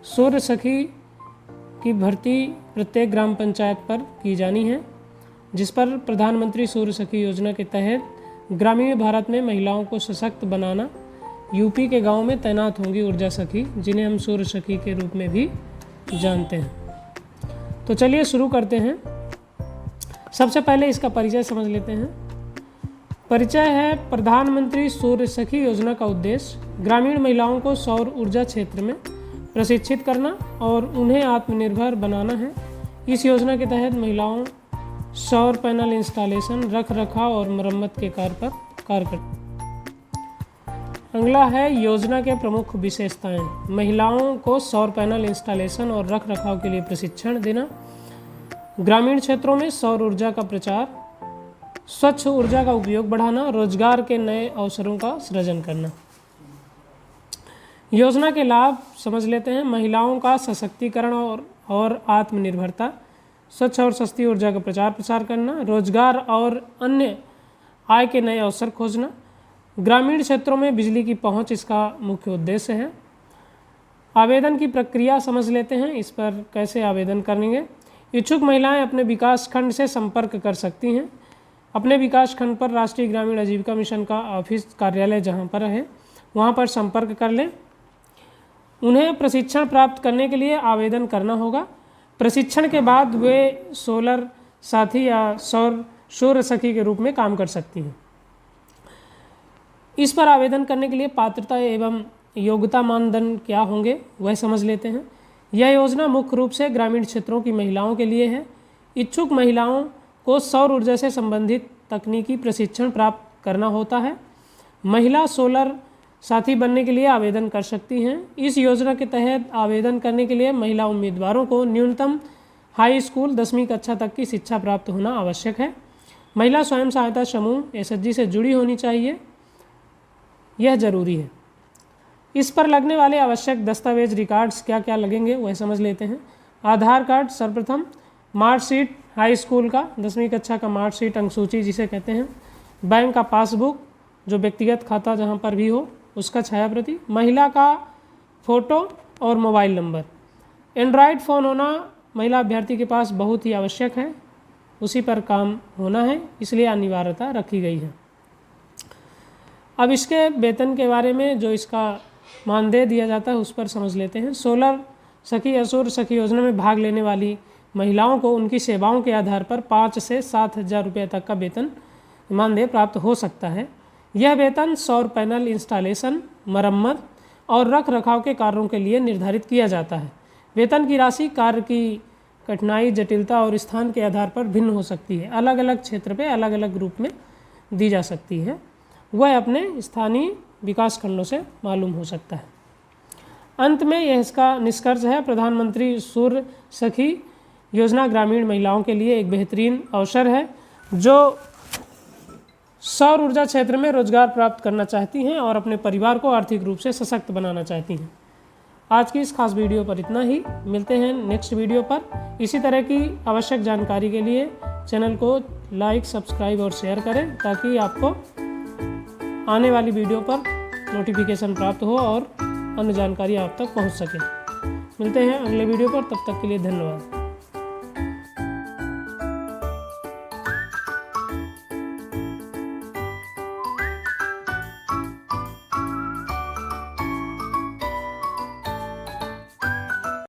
सौर सखी की भर्ती प्रत्येक ग्राम पंचायत पर की जानी है, जिस पर प्रधानमंत्री सौर सखी योजना के तहत ग्रामीण भारत में महिलाओं को सशक्त बनाना। यूपी के गांव में तैनात होंगी ऊर्जा सखी, जिन्हें हम सौर सखी के रूप में भी जानते हैं। तो चलिए शुरू करते हैं। सबसे पहले इसका परिचय समझ लेते हैं। परिचय है, प्रधानमंत्री सौर सखी योजना का उद्देश्य ग्रामीण महिलाओं को सौर ऊर्जा क्षेत्र में प्रशिक्षित करना और उन्हें आत्मनिर्भर बनाना है। इस योजना के तहत महिलाओं सौर पैनल इंस्टॉलेशन, रख रखाव और मरम्मत के कार्य पर कार्य करती। अगला है योजना के प्रमुख विशेषताएं। महिलाओं को सौर पैनल इंस्टॉलेशन और रख रखाव के लिए प्रशिक्षण देना, ग्रामीण क्षेत्रों में सौर ऊर्जा का प्रचार, स्वच्छ ऊर्जा का उपयोग बढ़ाना, रोजगार के नए अवसरों का सृजन करना। योजना के लाभ समझ लेते हैं। महिलाओं का सशक्तिकरण और आत्मनिर्भरता, स्वच्छ और सस्ती ऊर्जा का प्रचार प्रसार करना, रोजगार और अन्य आय के नए अवसर खोजना, ग्रामीण क्षेत्रों में बिजली की पहुंच इसका मुख्य उद्देश्य है। आवेदन की प्रक्रिया समझ लेते हैं, इस पर कैसे आवेदन करेंगे। इच्छुक महिलाएं अपने विकास खंड से संपर्क कर सकती हैं। अपने विकास खंड पर राष्ट्रीय ग्रामीण आजीविका मिशन का ऑफिस कार्यालय जहां पर है वहां पर संपर्क कर लें। उन्हें प्रशिक्षण प्राप्त करने के लिए आवेदन करना होगा। प्रशिक्षण के बाद वे सोलर साथी या सौर सखी के रूप में काम कर सकती हैं। इस पर आवेदन करने के लिए पात्रता एवं योग्यता मानदंड क्या होंगे वह समझ लेते हैं। यह योजना मुख्य रूप से ग्रामीण क्षेत्रों की महिलाओं के लिए है। इच्छुक महिलाओं को सौर ऊर्जा से संबंधित तकनीकी प्रशिक्षण प्राप्त करना होता है। महिला सोलर साथी बनने के लिए आवेदन कर सकती हैं। इस योजना के तहत आवेदन करने के लिए महिला उम्मीदवारों को न्यूनतम हाई स्कूल 10वीं कक्षा तक की शिक्षा प्राप्त होना आवश्यक है। महिला स्वयं सहायता समूह एसएचजी से जुड़ी होनी चाहिए, यह जरूरी है। इस पर लगने वाले आवश्यक दस्तावेज रिकॉर्ड्स क्या क्या लगेंगे वह समझ लेते हैं। आधार कार्ड सर्वप्रथम, मार्कशीट हाई स्कूल का 10वीं कक्षा का मार्कशीट, अंकसूची जिसे कहते हैं, बैंक का पासबुक, जो व्यक्तिगत खाता जहाँ पर भी हो उसका छायाप्रति, महिला का फ़ोटो और मोबाइल नंबर। एंड्रॉयड फ़ोन होना महिला अभ्यर्थी के पास बहुत ही आवश्यक है, उसी पर काम होना है, इसलिए अनिवार्यता रखी गई है। अब इसके वेतन के बारे में, जो इसका मानदेय दिया जाता है उस पर समझ लेते हैं। सोलर सखी या सौर सखी योजना में भाग लेने वाली महिलाओं को उनकी सेवाओं के आधार पर 5 से 7,000 रुपये तक का वेतन मानदेय प्राप्त हो सकता है। यह वेतन सौर पैनल इंस्टॉलेशन, मरम्मत और रख रखाव के कार्यों के लिए निर्धारित किया जाता है। वेतन की राशि कार्य की कठिनाई, जटिलता और स्थान के आधार पर भिन्न हो सकती है। अलग अलग क्षेत्र पे अलग अलग रूप में दी जा सकती है, वह अपने स्थानीय विकास खंडों से मालूम हो सकता है। अंत में यह इसका निष्कर्ष है, प्रधानमंत्री सौर सखी योजना ग्रामीण महिलाओं के लिए एक बेहतरीन अवसर है जो सौर ऊर्जा क्षेत्र में रोजगार प्राप्त करना चाहती हैं और अपने परिवार को आर्थिक रूप से सशक्त बनाना चाहती हैं। आज की इस खास वीडियो पर इतना ही। मिलते हैं नेक्स्ट वीडियो पर। इसी तरह की आवश्यक जानकारी के लिए चैनल को लाइक, सब्सक्राइब और शेयर करें ताकि आपको आने वाली वीडियो पर नोटिफिकेशन प्राप्त हो और अन्य जानकारी आप तक पहुंच सके। मिलते हैं अगले वीडियो पर, तब तक के लिए धन्यवाद।